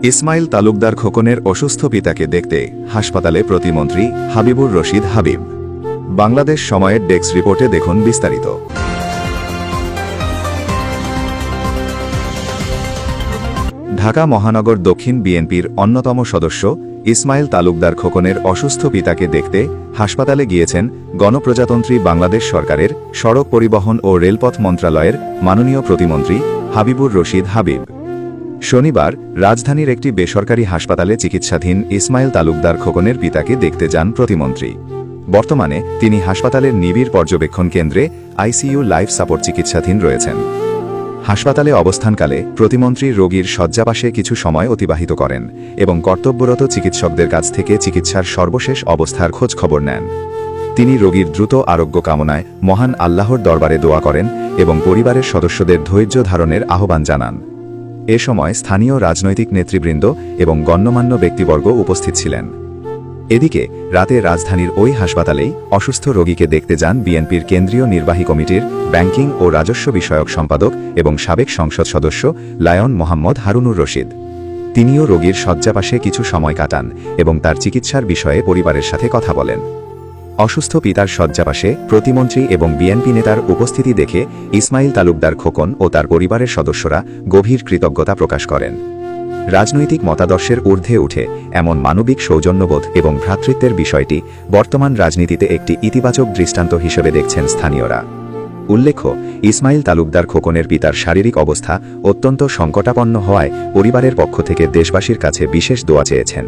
ইসমাইল তালুকদার খোকনের অসুস্থ পিতাকে দেখতে হাসপাতালে প্রতিমন্ত্রী হাবিবুর রশিদ হাবিব। বাংলাদেশ সময়ের ডেস্ক রিপোর্টে দেখুন বিস্তারিত। ঢাকা মহানগর দক্ষিণ বিএনপির অন্যতম সদস্য ইসমাইল তালুকদার খোকনের অসুস্থ পিতাকে দেখতে হাসপাতালে গিয়েছেন গণপ্রজাতন্ত্রী বাংলাদেশ সরকারের সড়ক পরিবহন ও রেলপথ মন্ত্রণালয়ের মাননীয় প্রতিমন্ত্রী হাবিবুর রশিদ হাবিব। শনিবার রাজধানীর একটি বেসরকারি হাসপাতালে চিকিৎসাধীন ইসমাইল তালুকদার খোকনের পিতাকে দেখতে যান প্রতিমন্ত্রী। বর্তমানে তিনি হাসপাতালের নিবিড় পর্যবেক্ষণ কেন্দ্রে আইসিইউ লাইফ সাপোর্ট চিকিৎসাধীন রয়েছেন। হাসপাতালে অবস্থানকালে প্রতিমন্ত্রী রোগীর শয্যাপাশে কিছু সময় অতিবাহিত করেন এবং কর্তব্যরত চিকিৎসকদের কাছ থেকে চিকিৎসার সর্বশেষ অবস্থার খোঁজ খবর নেন। তিনি রোগীর দ্রুত আরোগ্য কামনায় মহান আল্লাহর দরবারে দোয়া করেন এবং পরিবারের সদস্যদের ধৈর্য ধারণের আহ্বান জানান। এ সময় স্থানীয় রাজনৈতিক নেতৃবৃন্দ এবং গণ্যমান্য ব্যক্তিবর্গ উপস্থিত ছিলেন। এদিকে রাতে রাজধানীর ওই হাসপাতালেই অসুস্থ রোগীকে দেখতে যান বিএনপির কেন্দ্রীয় নির্বাহী কমিটির ব্যাংকিং ও রাজস্ব বিষয়ক সম্পাদক এবং সাবেক সংসদ সদস্য লায়ন মোহাম্মদ হারুনুর রশিদ। তিনিও রোগীর শয্যাপাশে কিছু সময় কাটান এবং তার চিকিৎসার বিষয়ে পরিবারের সাথে কথা বলেন। অসুস্থ পিতার শয্যাপাশে প্রতিমন্ত্রী এবং বিএনপি নেতার উপস্থিতি দেখে ইসমাইল তালুকদার খোকন ও তার পরিবারের সদস্যরা গভীর কৃতজ্ঞতা প্রকাশ করেন। রাজনৈতিক মতাদর্শের ঊর্ধ্বে উঠে এমন মানবিক সৌজন্যবোধ এবং ভ্রাতৃত্বের বিষয়টি বর্তমান রাজনীতিতে একটি ইতিবাচক দৃষ্টান্ত হিসেবে দেখছেন স্থানীয়রা। উল্লেখ্য, ইসমাইল তালুকদার খোকনের পিতার শারীরিক অবস্থা অত্যন্ত সংকটাপন্ন হওয়ায় পরিবারের পক্ষ থেকে দেশবাসীর কাছে বিশেষ দোয়া চেয়েছেন।